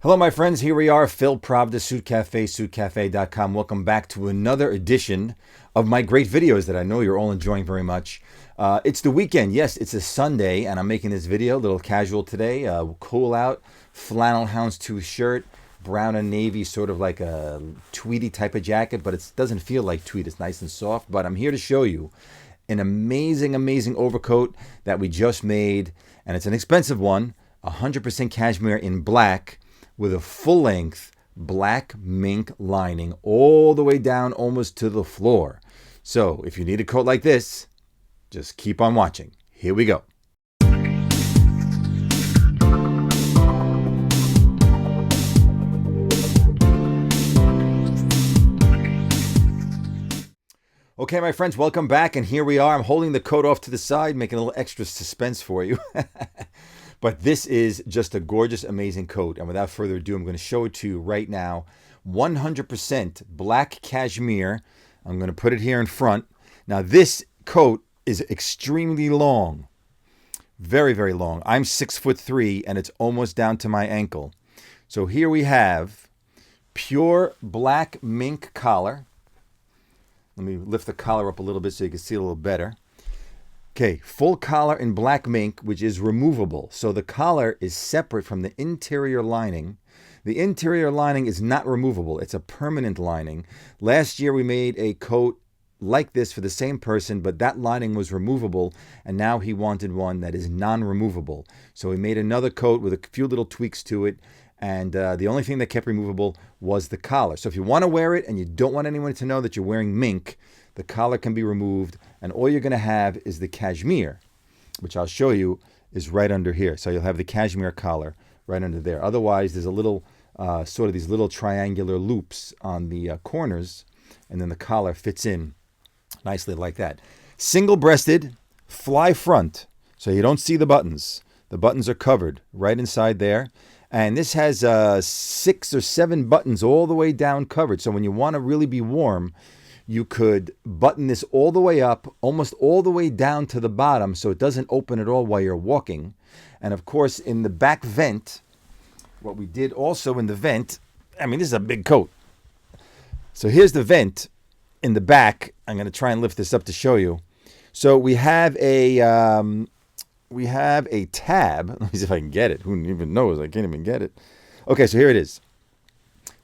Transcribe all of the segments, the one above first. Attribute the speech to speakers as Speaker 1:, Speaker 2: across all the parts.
Speaker 1: Hello, my friends. Here we are, Phil Pravda, Suit Cafe, suitcafe.com. Welcome back to another edition of my great videos that I know you're all enjoying very much. It's the weekend. Yes, it's a Sunday, and I'm making this video a little casual today. Cool out, flannel houndstooth shirt, brown and navy, sort of like a tweedy type of jacket, but it doesn't feel like tweed. It's nice and soft, but I'm here to show you an amazing, amazing overcoat that we just made, and it's an expensive one, 100% cashmere in black, with a full-length black mink lining all the way down almost to the floor. So if you need a coat like this, just keep on watching. Here we go. Okay, my friends, welcome back, and here we are. I'm holding the coat off to the side, making a little extra suspense for you. But this is just a gorgeous, amazing coat. And without further ado, I'm going to show it to you right now. 100% black cashmere. I'm going to put it here in front. Now, this coat is extremely long. Very, very long. I'm 6'3", and it's almost down to my ankle. So here we have pure black mink collar. Let me lift the collar up a little bit so you can see it a little better. Okay, full collar in black mink, which is removable. So the collar is separate from the interior lining. The interior lining is not removable. It's a permanent lining. Last year we made a coat like this for the same person, but that lining was removable, and now he wanted one that is non-removable. So we made another coat with a few little tweaks to it, and the only thing that kept removable was the collar. So if you want to wear it and you don't want anyone to know that you're wearing mink, the collar can be removed, and all you're going to have is the cashmere, which I'll show you is right under here. So you'll have the cashmere collar right under there. Otherwise, there's a little, sort of these little triangular loops on the corners, and then the collar fits in nicely like that. Single-breasted, fly front, so you don't see the buttons. The buttons are covered right inside there. And this has 6 or 7 buttons all the way down covered. So when you want to really be warm, you could button this all the way up, almost all the way down to the bottom, so it doesn't open at all while you're walking. And of course, in the back vent, what we did also in the vent, I mean, this is a big coat. So here's the vent in the back. I'm going to try and lift this up to show you. So we have a tab. Let me see if I can get it. Who even knows? I can't even get it. Okay, so here it is.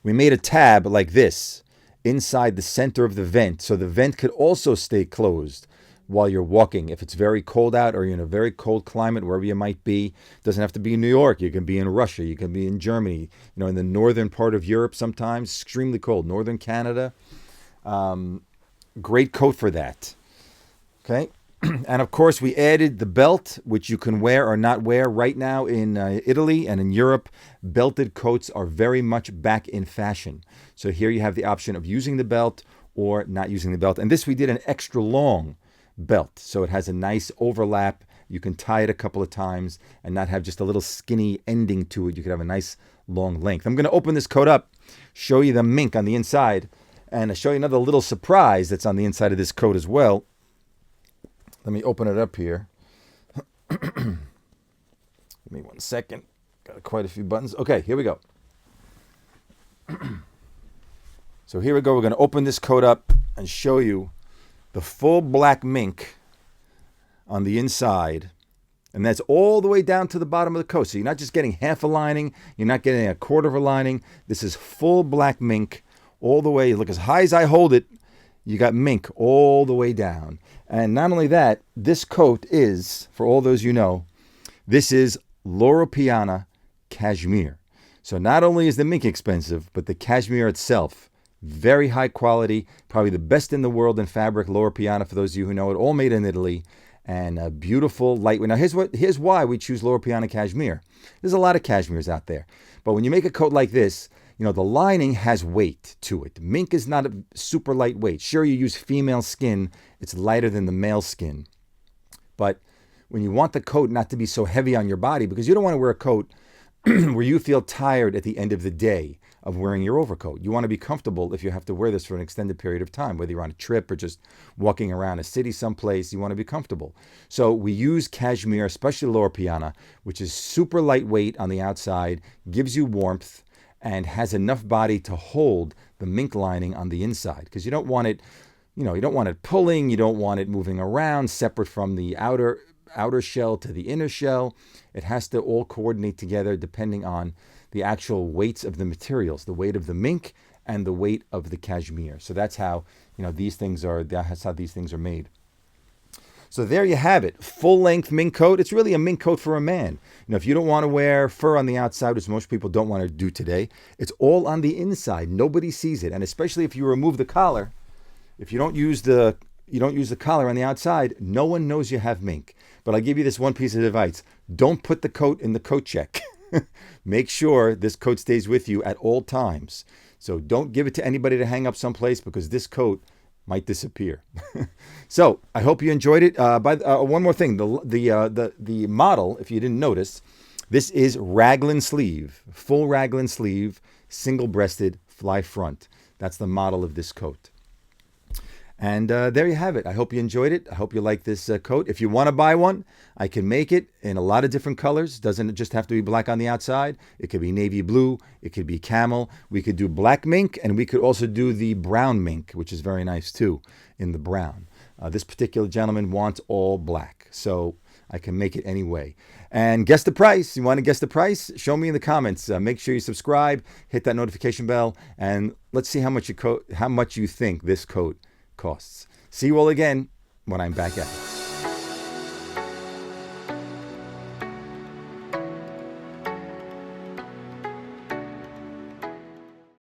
Speaker 1: We made a tab like this inside the center of the vent, so the vent could also stay closed while you're walking. If it's very cold out or you're in a very cold climate, wherever you might be, it doesn't have to be in New York. You can be in Russia. You can be in Germany. You know, in the northern part of Europe sometimes, extremely cold. Northern Canada, great coat for that. Okay. And of course, we added the belt, which you can wear or not wear. Right now in Italy and in Europe, belted coats are very much back in fashion. So here you have the option of using the belt or not using the belt. And this, we did an extra long belt. So it has a nice overlap. You can tie it a couple of times and not have just a little skinny ending to it. You could have a nice long length. I'm going to open this coat up, show you the mink on the inside, and I'll show you another little surprise that's on the inside of this coat as well. Let me open it up here. Give me 1 second. Got quite a few buttons. Okay, here we go. So here we go. We're going to open this coat up and show you the full black mink on the inside. And that's all the way down to the bottom of the coat. So you're not just getting half a lining. You're not getting a quarter of a lining. This is full black mink all the way. Look, as high as I hold it, you got mink all the way down. And not only that, this coat is, for all those you know, this is Loro Piana Cashmere. So not only is the mink expensive, but the cashmere itself, very high quality, probably the best in the world in fabric. Loro Piana, for those of you who know it, all made in Italy, and a beautiful lightweight. Now here's why we choose Loro Piana Cashmere. There's a lot of cashmeres out there, but when you make a coat like this, you know, the lining has weight to it. Mink is not a super lightweight. Sure, you use female skin. It's lighter than the male skin. But when you want the coat not to be so heavy on your body, because you don't want to wear a coat where you feel tired at the end of the day of wearing your overcoat. You want to be comfortable if you have to wear this for an extended period of time, whether you're on a trip or just walking around a city someplace, you want to be comfortable. So we use cashmere, especially Loro Piana, which is super lightweight on the outside, gives you warmth, and has enough body to hold the mink lining on the inside, because you don't want it, you don't want it pulling, you don't want it moving around separate from the outer shell to the inner shell. It has to all coordinate together depending on the actual weights of the materials, the weight of the mink and the weight of the cashmere. So that's how that's how these things are made. So there you have it, full-length mink coat. It's really a mink coat for a man. If you don't want to wear fur on the outside, which most people don't want to do today, it's all on the inside. Nobody sees it, and especially if you remove the collar, if you don't use the collar on the outside, no one knows you have mink. But I'll give you this one piece of advice: don't put the coat in the coat check. Make sure this coat stays with you at all times. So don't give it to anybody to hang up someplace, because this coat might disappear. So I hope you enjoyed it. One more thing, the model, if you didn't notice, this is raglan sleeve, full raglan sleeve, single-breasted, fly front. That's the model of this coat. And there you have it. I hope you enjoyed it. I hope you like this coat. If you want to buy one, I can make it in a lot of different colors. Doesn't just have to be black on the outside. It could be navy blue. It could be camel. We could do black mink, and we could also do the brown mink, which is very nice too, in the brown. This particular gentleman wants all black, so I can make it any way. And guess the price. You want to guess the price? Show me in the comments. Make sure you subscribe, hit that notification bell, and let's see how much you think this coat costs. See you all again when I'm back at it.